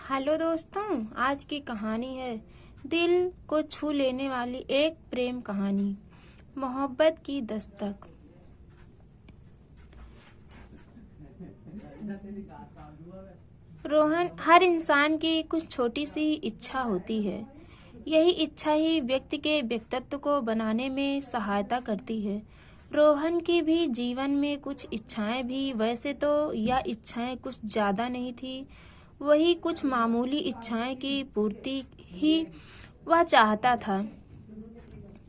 Hello दोस्तों, आज की कहानी है दिल को छू लेने वाली एक प्रेम कहानी, मोहब्बत की दस्तक। रोहन, हर इंसान की कुछ छोटी सी इच्छा होती है। यही इच्छा ही व्यक्ति के व्यक्तित्व को बनाने में सहायता करती है। रोहन की भी जीवन में कुछ इच्छाएं भी, वैसे तो यह इच्छाएं कुछ ज़्यादा नहीं थी। वही कुछ मामूली इच्छाएं की पूर्ति ही वह चाहता था,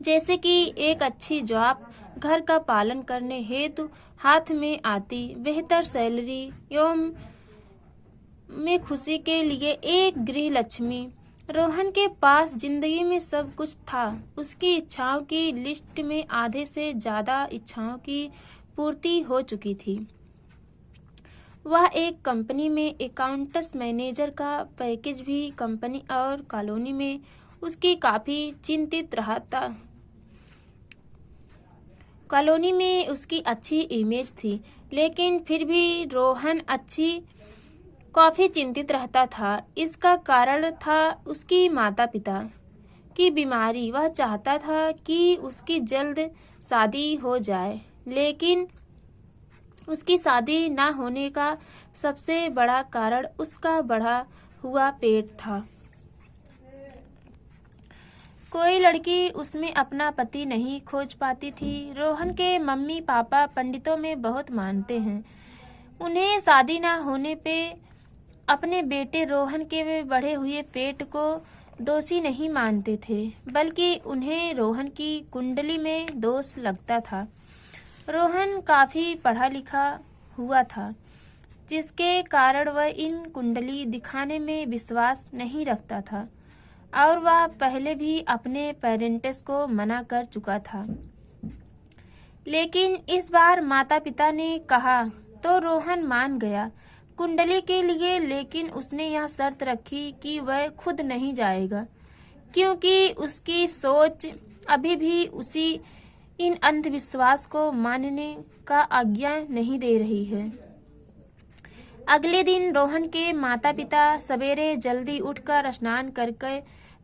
जैसे कि एक अच्छी जॉब, घर का पालन करने हेतु हाथ में आती बेहतर सैलरी एवं में खुशी के लिए एक गृह लक्ष्मी। रोहन के पास जिंदगी में सब कुछ था। उसकी इच्छाओं की लिस्ट में आधे से ज्यादा इच्छाओं की पूर्ति हो चुकी थी। वह एक कंपनी में अकाउंट्स मैनेजर का पैकेज भी कंपनी और कॉलोनी में उसकी काफी चिंतित रहा था। कॉलोनी में उसकी अच्छी इमेज थी, लेकिन फिर भी रोहन काफी चिंतित रहता था। इसका कारण था उसकी माता पिता की बीमारी। वह चाहता था कि उसकी जल्द शादी हो जाए, लेकिन उसकी शादी न होने का सबसे बड़ा कारण उसका बढ़ा हुआ पेट था। कोई लड़की उसमें अपना पति नहीं खोज पाती थी। रोहन के मम्मी पापा पंडितों में बहुत मानते हैं। उन्हें शादी न होने पे अपने बेटे रोहन के बढ़े हुए पेट को दोषी नहीं मानते थे, बल्कि उन्हें रोहन की कुंडली में दोष लगता था। रोहन काफी पढ़ा लिखा हुआ था, जिसके कारण वह इन कुंडली दिखाने में विश्वास नहीं रखता था, और वह पहले भी अपने पेरेंट्स को मना कर चुका था। लेकिन इस बार माता पिता ने कहा तो रोहन मान गया कुंडली के लिए। लेकिन उसने यह शर्त रखी कि वह खुद नहीं जाएगा, क्योंकि उसकी सोच अभी भी उसी इन अंधविश्वास को मानने का आज्ञा नहीं दे रही है। अगले दिन रोहन के माता पिता सवेरे जल्दी उठकर स्नान करके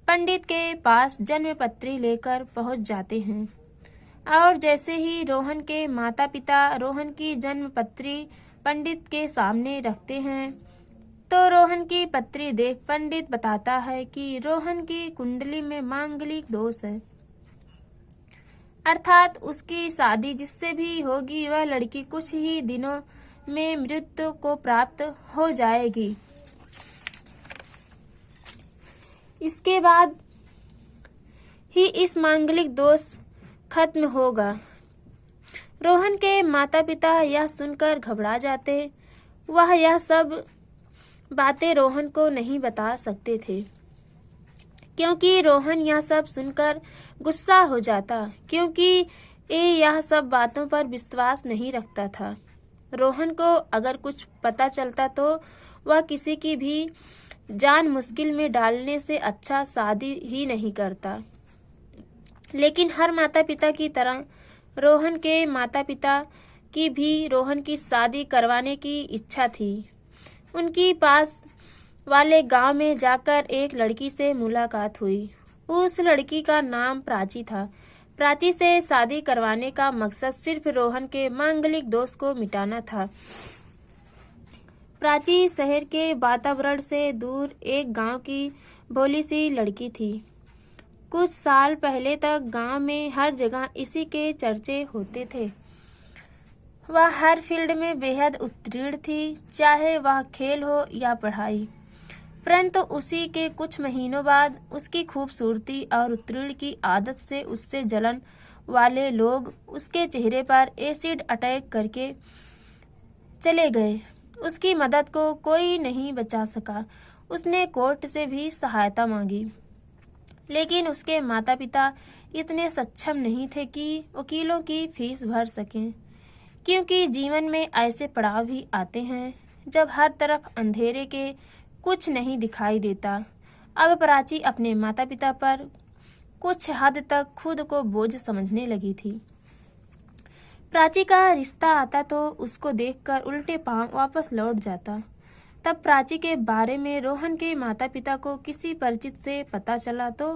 पंडित के पास जन्मपत्री लेकर पहुंच जाते हैं। और जैसे ही रोहन के माता पिता रोहन की जन्मपत्री पंडित के सामने रखते हैं, तो रोहन की पत्री देख पंडित बताता है कि रोहन की कुंडली में मांगलिक दोष है, अर्थात उसकी शादी जिससे भी होगी वह लड़की कुछ ही दिनों में मृत्यु को प्राप्त हो जाएगी। इसके बाद ही इस मांगलिक दोष खत्म होगा। रोहन के माता पिता यह सुनकर घबरा जाते। वह यह सब बातें रोहन को नहीं बता सकते थे, क्योंकि रोहन यह सब सुनकर गुस्सा हो जाता, क्योंकि ये यह सब बातों पर विश्वास नहीं रखता था। रोहन को अगर कुछ पता चलता तो वह किसी की भी जान मुश्किल में डालने से अच्छा शादी ही नहीं करता। लेकिन हर माता पिता की तरह रोहन के माता पिता की भी रोहन की शादी करवाने की इच्छा थी। उनकी पास वाले गांव में जाकर एक लड़की से मुलाकात हुई। उस लड़की का नाम प्राची था। प्राची से शादी करवाने का मकसद सिर्फ रोहन के मांगलिक दोष को मिटाना था। प्राची शहर के वातावरण से दूर एक गांव की भोली सी लड़की थी। कुछ साल पहले तक गांव में हर जगह इसी के चर्चे होते थे। वह हर फील्ड में बेहद उत्तीर्ण थी, चाहे वह खेल हो या पढ़ाई। परंतु उसी के कुछ महीनों बाद उसकी खूबसूरती और उत्तीर्ण की आदत से उससे जलन वाले लोग उसके चेहरे पर एसिड अटैक करके चले गए। उसकी मदद को कोई नहीं बचा सका। उसने कोर्ट से भी सहायता मांगी, लेकिन उसके माता पिता इतने सक्षम नहीं थे कि वकीलों की फीस भर सकें, क्योंकि जीवन में ऐसे पड़ाव भी आते हैं जब हर तरफ अंधेरे के कुछ नहीं दिखाई देता। अब प्राची अपने माता पिता पर कुछ हद तक खुद को बोझ समझने लगी थी। प्राची का रिश्ता आता तो उसको देखकर उल्टे पांव वापस लौट जाता। तब प्राची के बारे में रोहन के माता पिता को किसी परिचित से पता चला तो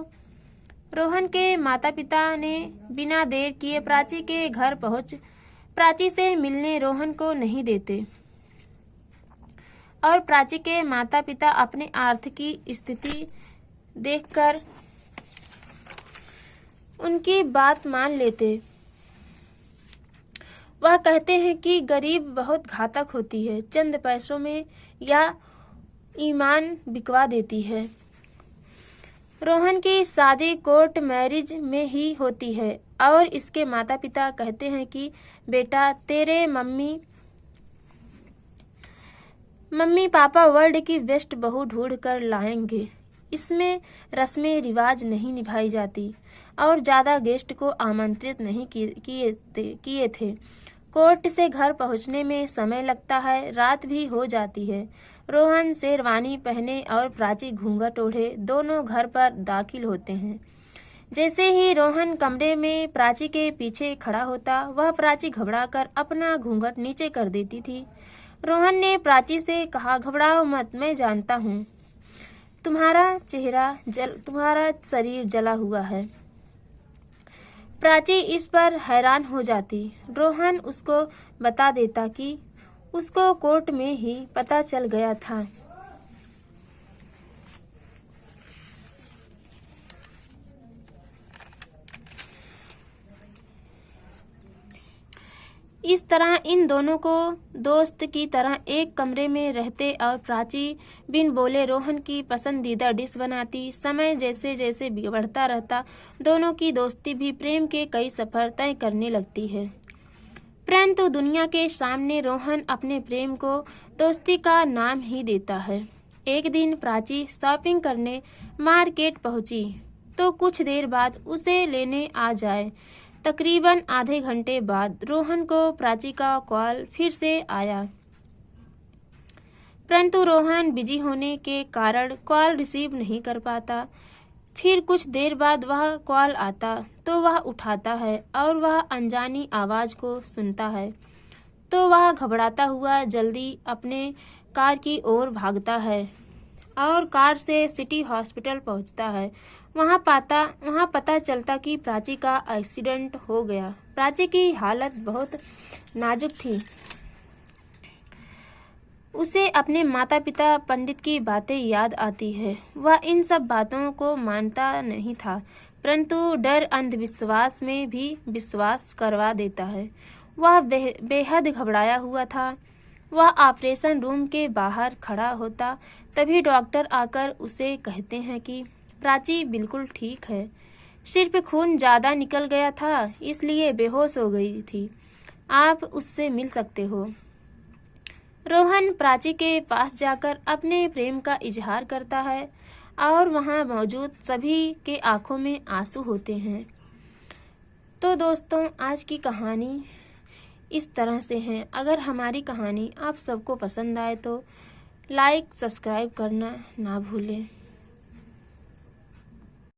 रोहन के माता पिता ने बिना देर किए प्राची के घर पहुंच प्राची से मिलने रोहन को नहीं देते और प्राची के माता पिता अपने आर्थिक स्थिति देखकर उनकी बात मान लेते। वह कहते हैं कि गरीब बहुत घातक होती है, चंद पैसों में या ईमान बिकवा देती है। रोहन की शादी कोर्ट मैरिज में ही होती है और इसके माता पिता कहते हैं कि बेटा तेरे मम्मी पापा वर्ल्ड की बेस्ट बहू ढूंढ कर लाएंगे। इसमें रस्में रिवाज नहीं निभाई जाती और ज़्यादा गेस्ट को आमंत्रित नहीं किए थे। कोर्ट से घर पहुंचने में समय लगता है, रात भी हो जाती है। रोहन शेरवानी पहने और प्राची घूंघट ओढ़े दोनों घर पर दाखिल होते हैं। जैसे ही रोहन कमरे में प्राची के पीछे खड़ा होता, वह प्राची घबराकर अपना घूंघट नीचे कर देती थी। रोहन ने प्राची से कहा, घबराओ मत, मैं जानता हूँ तुम्हारा शरीर जला हुआ है। प्राची इस पर हैरान हो जाती। रोहन उसको बता देता कि उसको कोर्ट में ही पता चल गया था। इस तरह इन दोनों को दोस्त की तरह एक कमरे में रहते और प्राची बिन बोले रोहन की पसंदीदा डिश बनाती। समय जैसे जैसे बढ़ता रहता, दोनों की दोस्ती भी प्रेम के कई सफर तय करने लगती है। परंतु दुनिया के सामने रोहन अपने प्रेम को दोस्ती का नाम ही देता है। एक दिन प्राची शॉपिंग करने मार्केट पहुंची तो कुछ देर बाद उसे लेने आ जाए। तकरीबन आधे घंटे बाद रोहन को प्राची का कॉल फिर से आया, परंतु रोहन बिजी होने के कारण कॉल रिसीव नहीं कर पाता। फिर कुछ देर बाद वह कॉल आता तो वह उठाता है और वह अनजानी आवाज को सुनता है तो वह घबराता हुआ जल्दी अपने कार की ओर भागता है और कार से सिटी हॉस्पिटल पहुंचता है। वहां पता चलता कि प्राची का एक्सीडेंट हो गया। प्राची की हालत बहुत नाजुक थी। उसे अपने माता पिता पंडित की बातें याद आती है। वह इन सब बातों को मानता नहीं था, परंतु डर अंधविश्वास में भी विश्वास करवा देता है। वह बेहद घबराया हुआ था। वह ऑपरेशन रूम के बाहर खड़ा होता, तभी डॉक्टर आकर उसे कहते हैं कि प्राची बिल्कुल ठीक है, सिर्फ खून ज़्यादा निकल गया था इसलिए बेहोश हो गई थी, आप उससे मिल सकते हो। रोहन प्राची के पास जाकर अपने प्रेम का इजहार करता है और वहां मौजूद सभी के आंखों में आंसू होते हैं। तो दोस्तों, आज की कहानी इस तरह से है। अगर हमारी कहानी आप सबको पसंद आए तो लाइक सब्सक्राइब करना ना भूलें।